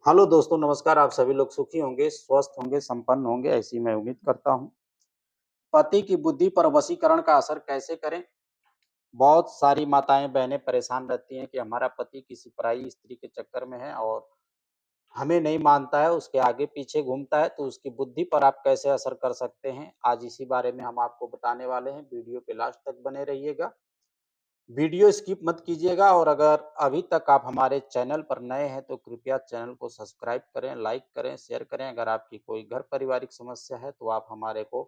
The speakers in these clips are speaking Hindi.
हेलो दोस्तों, नमस्कार। आप सभी लोग सुखी होंगे, स्वस्थ होंगे, संपन्न होंगे, ऐसी मैं उम्मीद करता हूँ। पति की बुद्धि पर वशीकरण का असर कैसे करें? बहुत सारी माताएँ-बहनें परेशान रहती हैं कि हमारा पति किसी पराई स्त्री के चक्कर में है और हमें नहीं मानता है, उसके आगे-पीछे घूमता है, तो उसकी बुद्धि पर आप कैसे असर कर सकते हैं? आज इसी बारे में हम आपको बताने वाले हैं। वीडियो के लास्ट तक बने रहिएगा। वीडियो स्किप मत कीजिएगा और अगर अभी तक आप हमारे चैनल पर नए हैं तो कृपया चैनल को सब्सक्राइब करें, लाइक करें, शेयर करें। अगर आपकी कोई घर पारिवारिक समस्या है तो आप हमारे को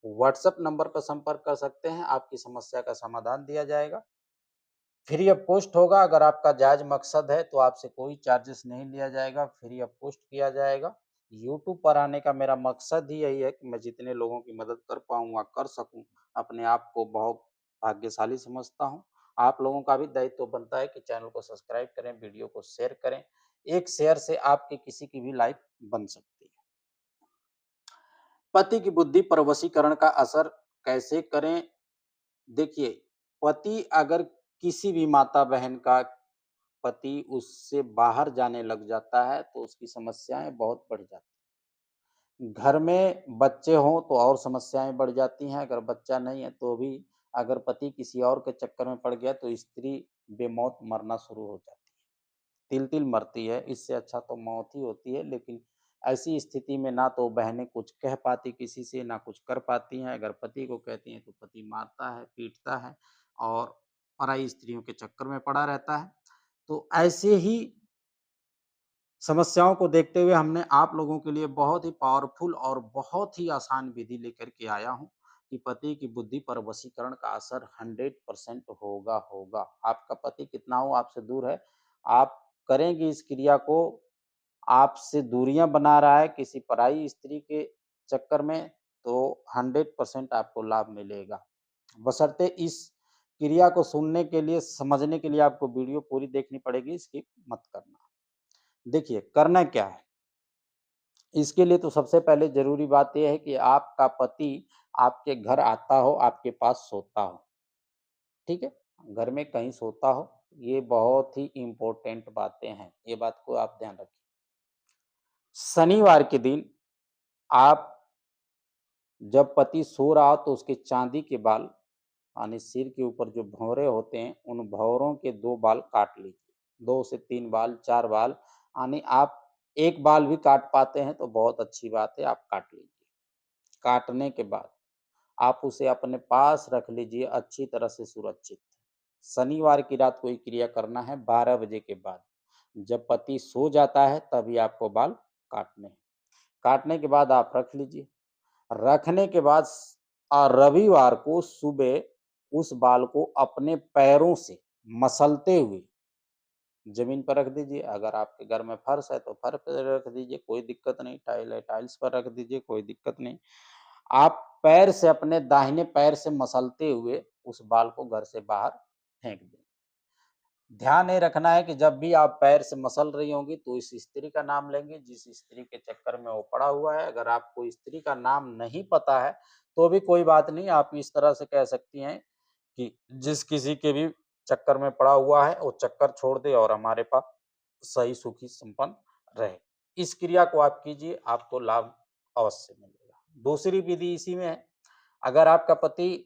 व्हाट्सएप नंबर पर संपर्क कर सकते हैं, आपकी समस्या का समाधान दिया जाएगा। फ्री ऑफ कॉस्ट होगा। अगर आपका जायज़ मकसद है तो आपसे कोई चार्जेस नहीं लिया जाएगा, फ्री ऑफ कॉस्ट किया जाएगा। यूट्यूब पर आने का मेरा मकसद ही यही है कि मैं जितने लोगों की मदद कर पाऊँगा, कर सकूँ। अपने आप को बहुत भाग्यशाली समझता हूँ। आप लोगों का भी दायित्व बनता है कि चैनल को सब्सक्राइब करें, वीडियो को शेयर करें। एक शेयर से आपकी किसी की भी लाइफ बन सकती है। पति की बुद्धि पर वशीकरण का असर कैसे करें? देखिए, पति अगर किसी भी माता-बहन का पति उससे बाहर जाने लग जाता है, तो उसकी समस्याएँ बहुत बढ़ जाती हैं। घर में बच्चे हों तो और समस्याएँ बढ़ जाती हैं, अगर बच्चा नहीं है तो भी अगर पति किसी और के चक्कर में पड़ गया तो स्त्री बेमौत मरना शुरू हो जाती है। तिल-तिल मरती है, इससे अच्छा तो मौत ही होती है, लेकिन ऐसी स्थिति में ना तो बहनें कुछ कह पाती किसी से, ना कुछ कर पाती हैं। अगर पति को कहती हैं तो पति मारता है, पीटता है और पराई स्त्रियों के चक्कर में पड़ा रहता है। तो ऐसे ही समस्याओं को देखते हुए हमने आप लोगों के लिए बहुत ही पावरफुल और बहुत ही आसान विधि लेकर के आया हूँ कि पति की बुद्धि पर वशीकरण का असर 100% होगा। आपका पति कितना हो आपसे दूर है, आप करेंगे इस क्रिया को, आपसे दूरियां बना रहा है किसी पराई स्त्री के चक्कर में, तो 100% आपको लाभ मिलेगा। बशर्ते इस क्रिया को सुनने के लिए, समझने के लिए आपको वीडियो पूरी देखनी पड़ेगी, स्किप मत करना। देखिए, करना क्या है? इसके लिए तो सबसे पहले ज़रूरी बात ये है कि आपका पति आपके घर आता हो, आपके पास सोता हो, ठीक है? घर में कहीं सोता हो, ये बहुत ही इम्पोर्टेंट बातें हैं, ये बात को आप ध्यान रखिए। शनिवार के दिन आप जब पति सो रहा हो तो उसके चाँदी के बाल, यानी सिर के ऊपर जो भौरे होते हैं, उन भौरों के 2 बाल काट लीजिए। 2 से 3 बाल, 4 बाल, यानी आप 1 बाल भी काट पाते हैं तो बहुत अच्छी बात है, आप काट लीजिए। काटने के बाद आप उसे अपने पास रख लीजिए अच्छी तरह से सुरक्षित। शनिवार की रात को ये क्रिया करना है 12 बजे के बाद। जब पति सो जाता है तभी आपको बाल काटने हैं। काटने के बाद आप रख लीजिए। रखने के बाद रविवार को सुबह उस बाल को अपने पैरों से मसलते हुए ज़मीन पर रख दीजिए। अगर आपके घर में फर्श है तो फर्श पे रख दीजिए, कोई दिक्कत नहीं। टाइल है, टाइल्स पर रख दीजिए, कोई दिक्कत नहीं। आप पैर से, अपने दाहिने पैर से मसलते हुए उस बाल को घर से बाहर फेंक दें। ध्यान ये रखना है कि जब भी आप पैर से मसल रही होंगी तो इस स्त्री का नाम लेंगे जिस स्त्री के चक्कर में वो पड़ा हुआ है। अगर आपको स्त्री का नाम नहीं पता है तो भी कोई बात नहीं, आप इस तरह से कह सकती हैं कि जिस किसी के भी चक्कर में पड़ा हुआ है वो चक्कर छोड़ दे और हमारे पास सही सुखी संपन्न रहे। इस क्रिया को आप कीजिए, आपको लाभ अवश्य मिलेगा। दूसरी विधि इसी में है, अगर आपका पति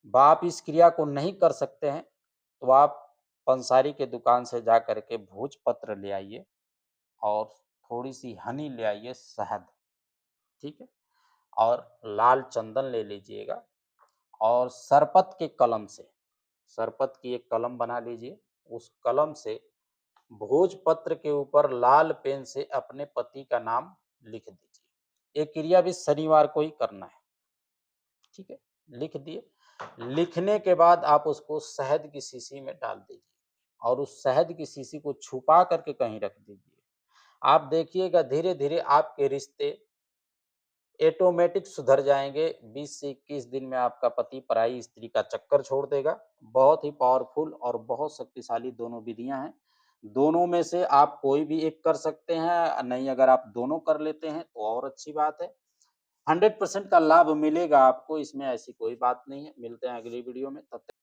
आप इस क्रिया को नहीं कर सकते हैं तो आप पंसारी के दुकान से जा कर के भोजपत्र ले आइए और थोड़ी-सी हनी ले आइए, शहद, ठीक है? और लाल चंदन ले लीजिएगा और सरपत के कलम से, सरपत की एक कलम बना लीजिए, उस कलम से भोजपत्र के ऊपर लाल पेन से अपने पति का नाम लिख दीजिए। ये क्रिया भी शनिवार को ही करना है, ठीक है? लिख दिए। लिखने के बाद आप उसको शहद की शीशी में डाल दीजिए और उस शहद की शीशी को छुपा करके कहीं रख दीजिए। आप देखिएगा धीरे-धीरे आपके रिश्ते ऑटोमेटिक सुधर जाएँगे। 20 से 21 दिन में आपका पति पराई स्त्री का चक्कर छोड़ देगा। बहुत ही पावरफुल और बहुत शक्तिशाली दोनों विधियाँ हैं। दोनों में से आप कोई भी एक कर सकते हैं, नहीं अगर आप दोनों कर लेते हैं तो और अच्छी बात है। 100% का लाभ मिलेगा आपको, इसमें ऐसी कोई बात नहीं है। मिलते हैं अगली वीडियो में, तब तक